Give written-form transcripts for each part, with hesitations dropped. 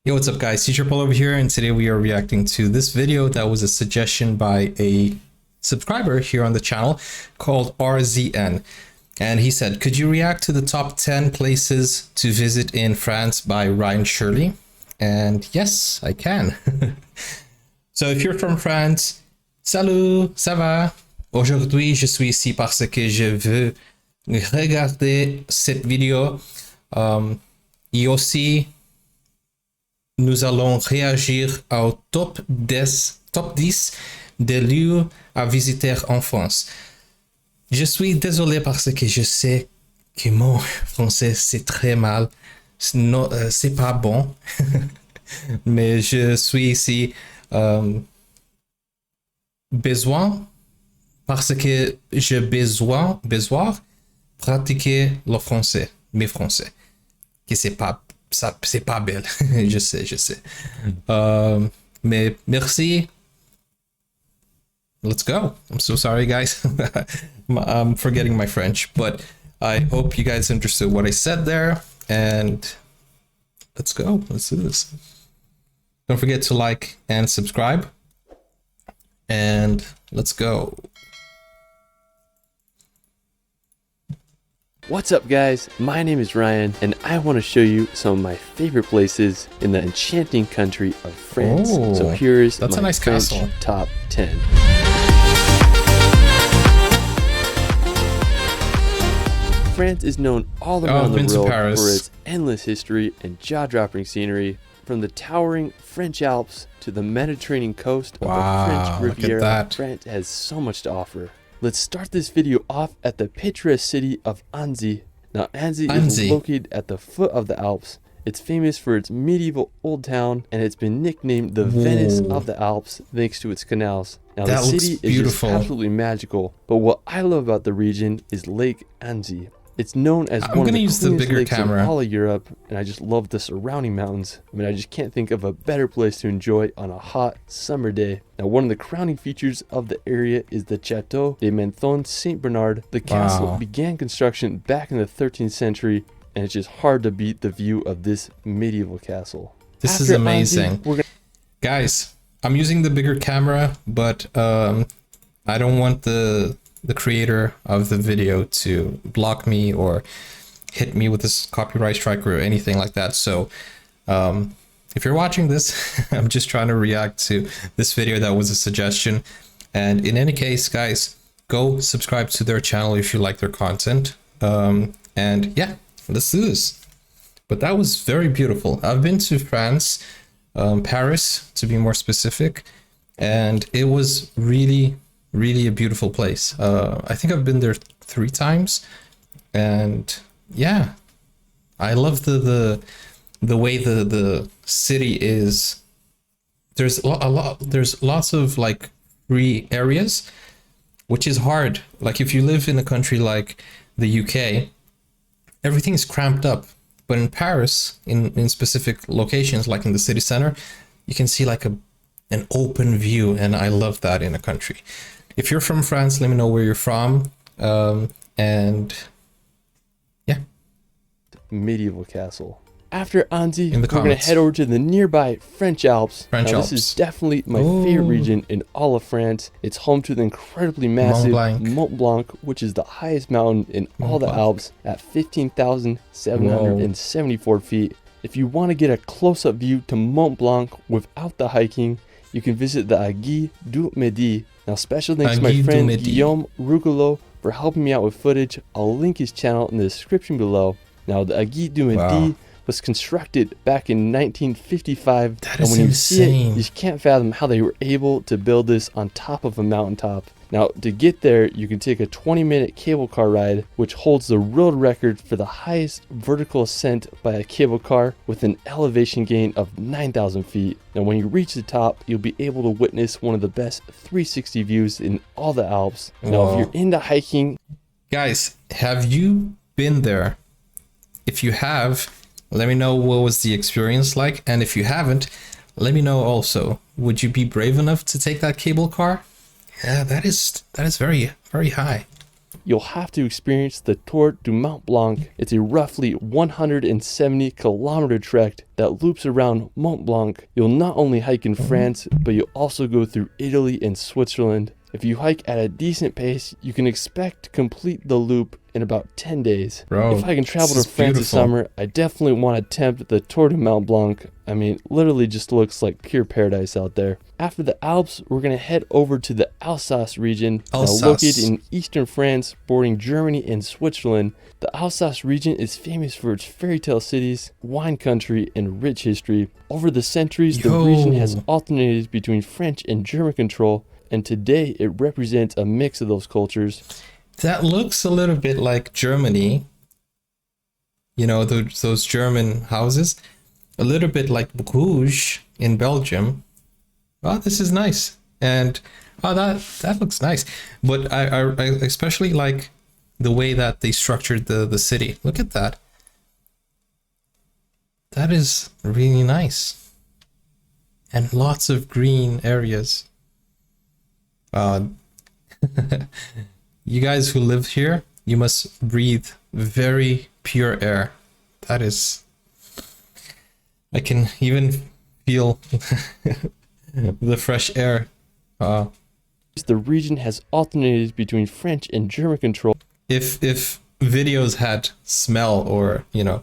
Yo, what's up guys, Teacher Paul over here, and today we are reacting to this video that was a suggestion by a subscriber here on the channel called RZN. And he said, could you react to the top 10 places to visit in France by Ryan Shirley? And yes, I can. So if you're from France, salut, ça va? Aujourd'hui, je suis ici parce que je veux regarder cette vidéo. Et aussi, nous allons réagir au top 10 des lieux à visiter en France. Je suis désolé parce que je sais que mon français c'est très mal, c'est pas bon, mais je suis ici besoin parce que j'ai besoin pratiquer le français, mes français, que c'est pas belle. je sais. Mais merci. Let's go. I'm so sorry, guys. I'm forgetting my French, but I hope you guys understood what I said there. And let's go. Let's do this. Don't forget to like and subscribe. And let's go. What's up guys, my name is Ryan and I want to show you some of my favorite places in the enchanting country of France. Oh, so here's that's my a nice French castle. top 10. France is known all around the world for its endless history and jaw-dropping scenery, from the towering French Alps to the Mediterranean coast of the French Riviera. France has so much to offer. Let's start this video off at the picturesque city of Anzi. Now Anzi is located at the foot of the Alps. It's famous for its medieval old town, and it's been nicknamed the Venice of the Alps thanks to its canals. Now the city is just absolutely magical, but what I love about the region is Lake Anzi. It's known as one of the cleanest lakes in all of Europe, and I just love the surrounding mountains. I mean, I just can't think of a better place to enjoy on a hot summer day. Now, one of the crowning features of the area is the Chateau de Menthon Saint Bernard. The castle began construction back in the 13th century, and it's just hard to beat the view of this medieval castle. This is amazing. Guys, I'm using the bigger camera, but I don't want the creator of the video to block me or hit me with this copyright strike or anything like that. So if you're watching this, I'm just trying to react to this video that was a suggestion. And in any case, guys, go subscribe to their channel if you like their content. And yeah, let's do this. But that was very beautiful. I've been to France, Paris to be more specific, and it was really a beautiful place. I think I've been there 3 times, and yeah, I love the way the city is. There's lots of like free areas, which is hard. Like if you live in a country like the UK, everything is cramped up. But in Paris, in specific locations like in the city center, you can see like an open view, and I love that in a country. If you're from France, let me know where you're from. And yeah. Medieval castle. After Anzi, we're going to head over to the nearby French Alps. This is definitely my favorite region in all of France. It's home to the incredibly massive Mont Blanc, which is the highest mountain in all the Alps at 15,774 feet. If you want to get a close-up view to Mont Blanc without the hiking, you can visit the Aiguille du Midi. Now, special thanks to my friend Guillaume Rougelot for helping me out with footage. I'll link his channel in the description below. Now, the Aiguille du Midi was constructed back in 1955. And when you see it, you just can't fathom how they were able to build this on top of a mountaintop. Now, to get there, you can take a 20-minute cable car ride, which holds the world record for the highest vertical ascent by a cable car with an elevation gain of 9,000 feet. Now, when you reach the top, you'll be able to witness one of the best 360 views in all the Alps. Now, if you're into hiking... Guys, have you been there? If you have, let me know what was the experience like. And if you haven't, let me know also. Would you be brave enough to take that cable car? Yeah, that is very high. you'll have to experience the Tour du Mont Blanc. It's a roughly 170-kilometer trek that loops around Mont Blanc. You'll not only hike in France, but you'll also go through Italy and Switzerland. If you hike at a decent pace, you can expect to complete the loop in about 10 days. Bro, if I can travel to France this summer, I definitely want to attempt the Tour du Mont Blanc. I mean, literally just looks like pure paradise out there. After the Alps, we're going to head over to the Alsace region, located in eastern France, bordering Germany and Switzerland. The Alsace region is famous for its fairy tale cities, wine country, and rich history. Over the centuries, the region has alternated between French and German control, and today it represents a mix of those cultures. That looks a little bit like Germany. You know, those German houses. A little bit like Bruges in Belgium. Oh, this is nice. And oh, that looks nice. But I especially like the way that they structured the city. Look at that. That is really nice. And lots of green areas. You guys who live here, you must breathe very pure air. That is, I can even feel the fresh air. The region has alternated between French and German control. If videos had smell, or you know,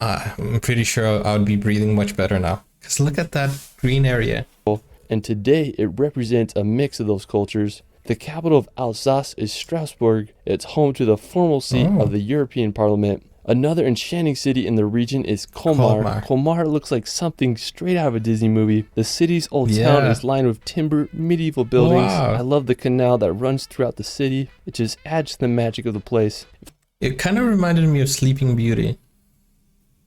I'm pretty sure I would be breathing much better now. Because look at that green area. And today it represents a mix of those cultures. The capital of Alsace is Strasbourg. It's home to the formal seat of the European Parliament. Another enchanting city in the region is Colmar. Colmar looks like something straight out of a Disney movie. The city's old town is lined with timber, medieval buildings. I love the canal that runs throughout the city. It just adds to the magic of the place. It kind of reminded me of Sleeping Beauty.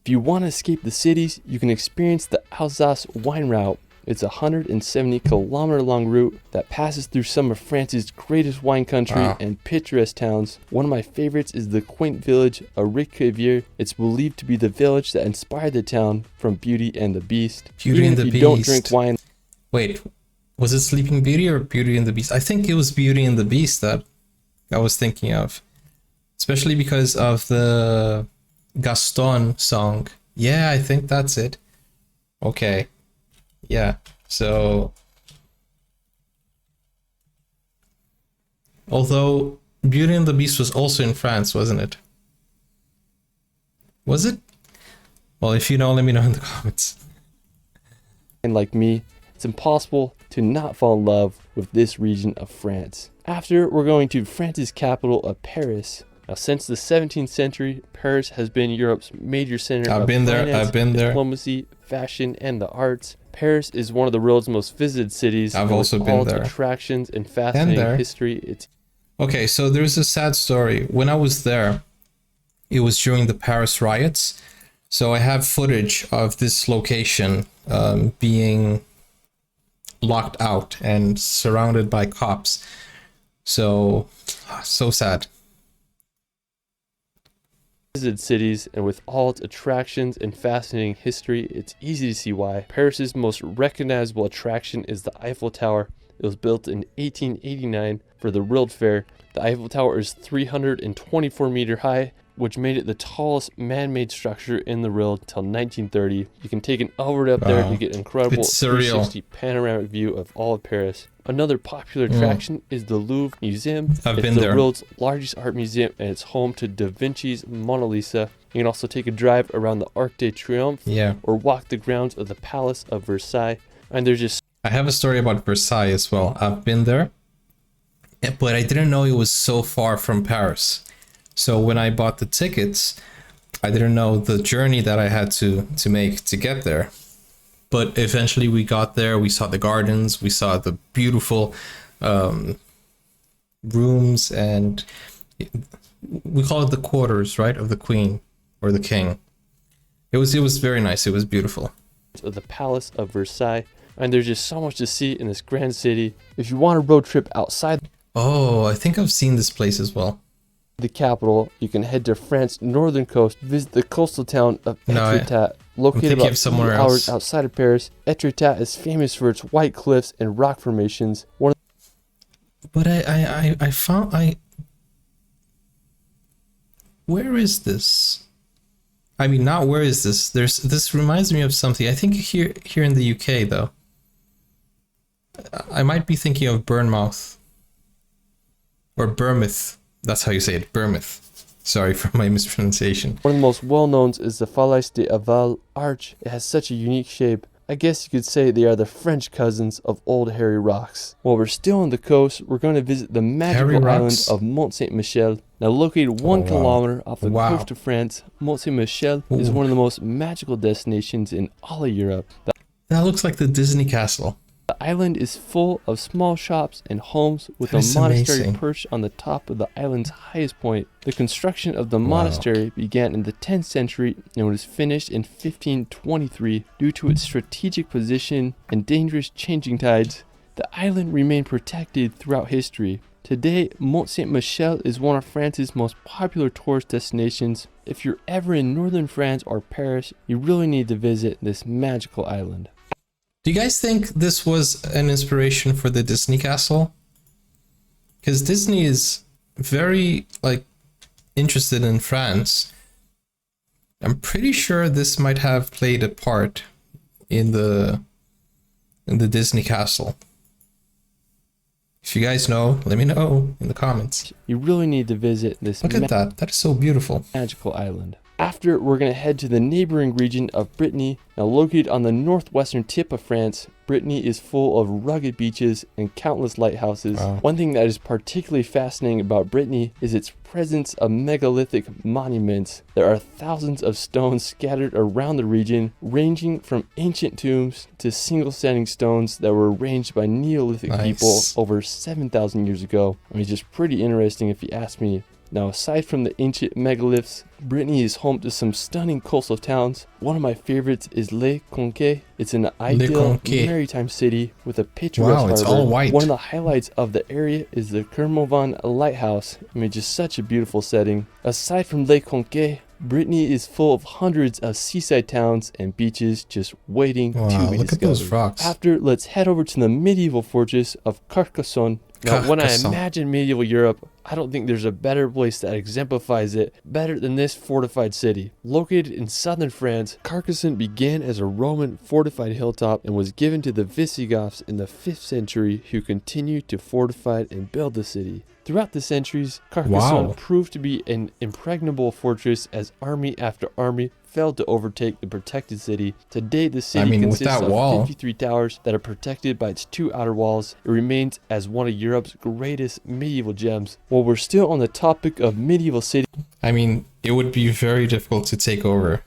If you want to escape the cities, you can experience the Alsace wine route. It's a 170-kilometer long route that passes through some of France's greatest wine country and picturesque towns. One of my favorites is the quaint village of Riquivier. It's believed to be the village that inspired the town from Beauty and the Beast. Beauty and the Beast. Don't drink wine. Wait, was it Sleeping Beauty or Beauty and the Beast? I think it was Beauty and the Beast that I was thinking of. Especially because of the Gaston song. Yeah, I think that's it. Okay. Yeah, so although Beauty and the Beast was also in France, wasn't it? Was it? Well, if you know, let me know in the comments. And like me, it's impossible to not fall in love with this region of France. After, we're going to France's capital of Paris. Now, since the 17th century, Paris has been Europe's major center of finance, diplomacy, fashion, and the arts. Paris is one of the world's most visited cities. I've also been there. Attractions and fascinating history. Okay, so there's a sad story. When I was there, it was during the Paris riots. So I have footage of this location being locked out and surrounded by cops. So sad. Visited cities, and with all its attractions and fascinating history, it's easy to see why. Paris's most recognizable attraction is the Eiffel Tower. It was built in 1889 for the World Fair. The Eiffel Tower is 324 meters high, which made it the tallest man-made structure in the world until 1930. You can take an elevator up there to get an incredible 360 panoramic view of all of Paris. Another popular attraction is the Louvre Museum. It's the world's largest art museum, and it's home to Da Vinci's Mona Lisa. You can also take a drive around the Arc de Triomphe or walk the grounds of the Palace of Versailles. And there's just... I have a story about Versailles as well. I've been there, but I didn't know it was so far from Paris. So when I bought the tickets, I didn't know the journey that I had to make to get there. But eventually we got there, we saw the gardens, we saw the beautiful rooms, and we call it the quarters, right, of the queen or the king. It was very nice, it was beautiful. The Palace of Versailles, and there's just so much to see in this grand city. If you want a road trip outside... Oh, I think I've seen this place as well. The capital, you can head to France's northern coast, visit the coastal town of Etretat, located about 2 hours outside of Paris. Etretat is famous for its white cliffs and rock formations. But I found where is this? I mean, not where is this? This reminds me of something. I think here in the UK though. I might be thinking of Bournemouth or Bournemouth. That's how you say it, Bournemouth. Sorry for my mispronunciation. One of the most well-known is the Falaise d'Aval Arch. It has such a unique shape. I guess you could say they are the French cousins of Old Hairy Rocks. While we're still on the coast, we're going to visit the magical island of Mont Saint-Michel. Now located 1 kilometer off the coast of France, Mont Saint-Michel is one of the most magical destinations in all of Europe. That looks like the Disney castle. The island is full of small shops and homes with a monastery perched on the top of the island's highest point. The construction of the monastery began in the 10th century and was finished in 1523. Due to its strategic position and dangerous changing tides, the island remained protected throughout history. Today, Mont Saint-Michel is one of France's most popular tourist destinations. If you're ever in northern France or Paris, you really need to visit this magical island. Do you guys think this was an inspiration for the Disney castle? Because Disney is very interested in France. I'm pretty sure this might have played a part in the Disney castle. If you guys know, let me know in the comments. You really need to visit this. Look at that. That is so beautiful. Magical island. After, we're going to head to the neighboring region of Brittany. Now located on the northwestern tip of France, Brittany is full of rugged beaches and countless lighthouses. Wow. One thing that is particularly fascinating about Brittany is its presence of megalithic monuments. There are thousands of stones scattered around the region, ranging from ancient tombs to single standing stones that were arranged by Neolithic people over 7,000 years ago. I mean, just pretty interesting if you ask me. Now, aside from the ancient megaliths, Brittany is home to some stunning coastal towns. One of my favorites is Le Conquet. It's an ideal maritime city with a picturesque harbor. It's all white. One of the highlights of the area is the Kermauvan Lighthouse. I mean, just such a beautiful setting. Aside from Le Conquet, Brittany is full of hundreds of seaside towns and beaches just waiting to be discovered. Look at those rocks. After, let's head over to the medieval fortress of Carcassonne. Now, when I imagine medieval Europe, I don't think there's a better place that exemplifies it better than this fortified city. Located in southern France, Carcassonne began as a Roman fortified hilltop and was given to the Visigoths in the 5th century, who continued to fortify and build the city. Throughout the centuries, Carcassonne proved to be an impregnable fortress as army after army failed to overtake the protected city. Today, the city consists of 53 towers that are protected by its 2 outer walls. It remains as one of Europe's greatest medieval gems. While we're still on the topic of medieval cities, I mean, it would be very difficult to take over.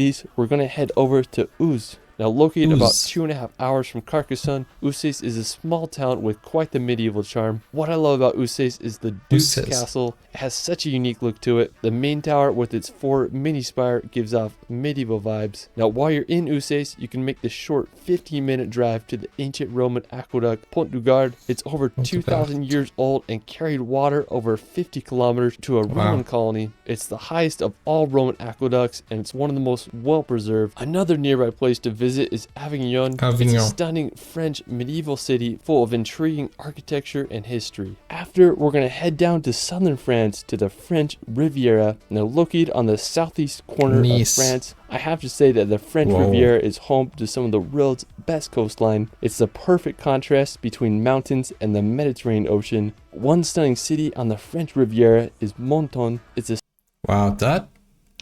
We're going to head over to Uzes. Now, located about 2.5 hours from Carcassonne, Uzes is a small town with quite the medieval charm. What I love about Uzes is the Duke's Castle. It has such a unique look to it. The main tower with its 4 mini spire gives off medieval vibes. Now, while you're in Uzes, you can make the short 15-minute drive to the ancient Roman aqueduct Pont du Gard. It's over 2,000 years old and carried water over 50 kilometers to a Roman colony. It's the highest of all Roman aqueducts, and it's one of the most well-preserved. Another nearby place to visit is Avignon. It's a stunning French medieval city full of intriguing architecture and history. After, we're going to head down to southern France to the French Riviera. Now, located on the southeast corner of France, I have to say that the French Riviera is home to some of the world's best coastline. It's the perfect contrast between mountains and the Mediterranean Ocean. One stunning city on the French Riviera is Menthon. It's a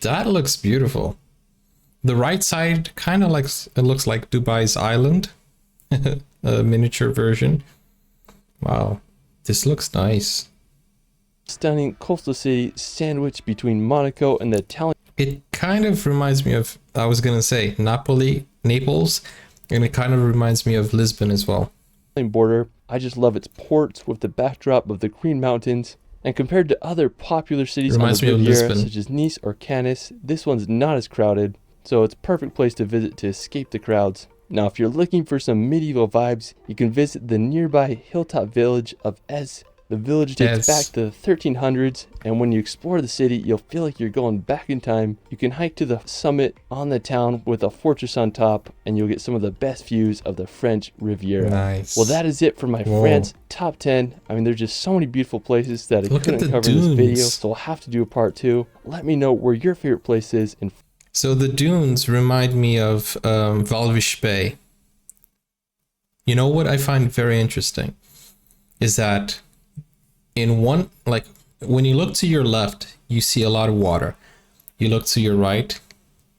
that looks beautiful. The right side kind of looks like Dubai's island, a miniature version. Wow, this looks nice. Stunning coastal city sandwiched between Monaco and the Italian. It kind of reminds me of, I was gonna say Naples, and it kind of reminds me of Lisbon as well. Border. I just love its ports with the backdrop of the Green Mountains. And compared to other popular cities on the Riviera, such as Nice or Cannes, this one's not as crowded. So it's a perfect place to visit to escape the crowds. Now, if you're looking for some medieval vibes, you can visit the nearby hilltop village of The village dates back to the 1300s, and when you explore the city, you'll feel like you're going back in time. You can hike to the summit on the town with a fortress on top, and you'll get some of the best views of the French Riviera. Nice. Well, that is it for my France top 10. I mean, there's just so many beautiful places that I couldn't cover in this video, so I'll have to do a part 2. Let me know where your favorite place is. So the dunes remind me of Walvis Bay. You know what I find very interesting is that in one, like when you look to your left, you see a lot of water. You look to your right,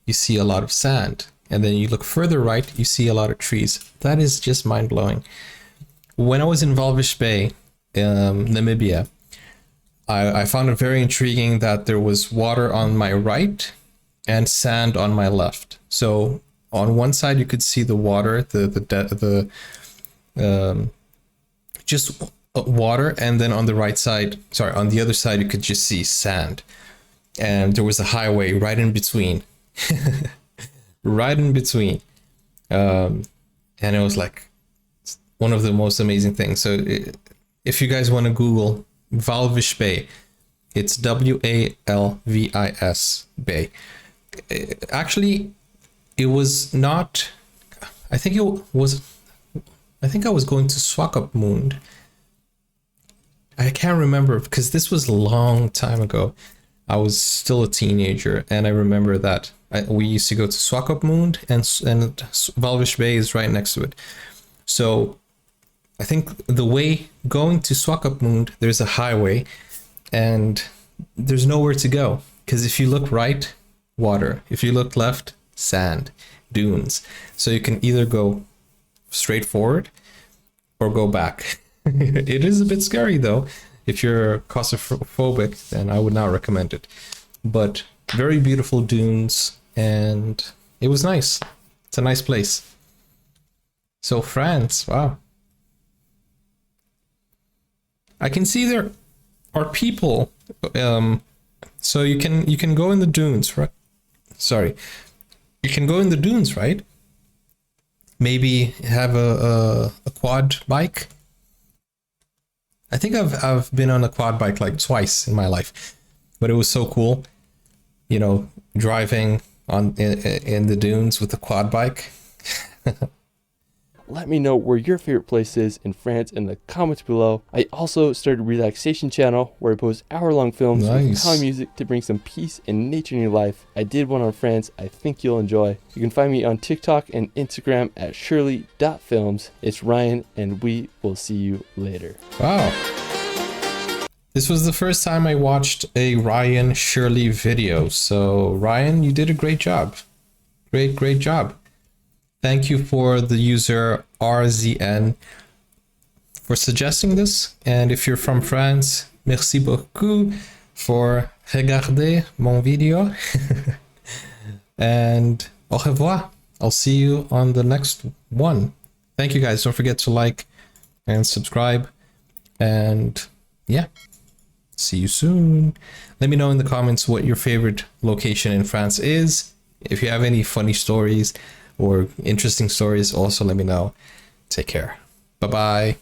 you see a lot of sand. And then you look further right, you see a lot of trees. That is just mind-blowing. When I was in Walvis Bay, Namibia, I found it very intriguing that there was water on my right and sand on my left. So on one side you could see the water, just water, and then on the right side, on the other side, you could just see sand, and there was a highway right in between. Right in between, and it was like one of the most amazing things. So if you guys want to Google Walvis Bay, it's Walvis Bay. Actually, it was not, I think I was going to Swakopmund. I can't remember because this was a long time ago. I was still a teenager, and I remember that we used to go to Swakopmund, and Walvis Bay is right next to it. So I think the way going to Swakopmund, there's a highway, and there's nowhere to go. Because if you look right, water. If you look left, sand, dunes. So you can either go straight forward or go back. It is a bit scary though. If you're claustrophobic, then I would not recommend it. But very beautiful dunes, and it was nice. It's a nice place. So France, wow. I can see there are people. So you can go in the dunes, right? Sorry, you can go in the dunes, right? Maybe have a quad bike. I think I've been on a quad bike like twice in my life, but it was so cool, you know, driving on in the dunes with a quad bike. Let me know where your favorite place is in France in the comments below. I also started a relaxation channel where I post hour-long films with calm music to bring some peace and nature in your life. I did one on France. I think you'll enjoy. You can find me on TikTok and Instagram at shirley.films. It's Ryan, and we will see you later. Wow. This was the first time I watched a Ryan Shirley video. So Ryan, you did a great job. Great job. Thank you for the user RZN for suggesting this. And if you're from France, merci beaucoup for regarder mon video. And au revoir. I'll see you on the next one. Thank you guys. Don't forget to like and subscribe. And yeah, see you soon. Let me know in the comments what your favorite location in France is. If you have any funny stories or interesting stories, also let me know. Take care. Bye-bye.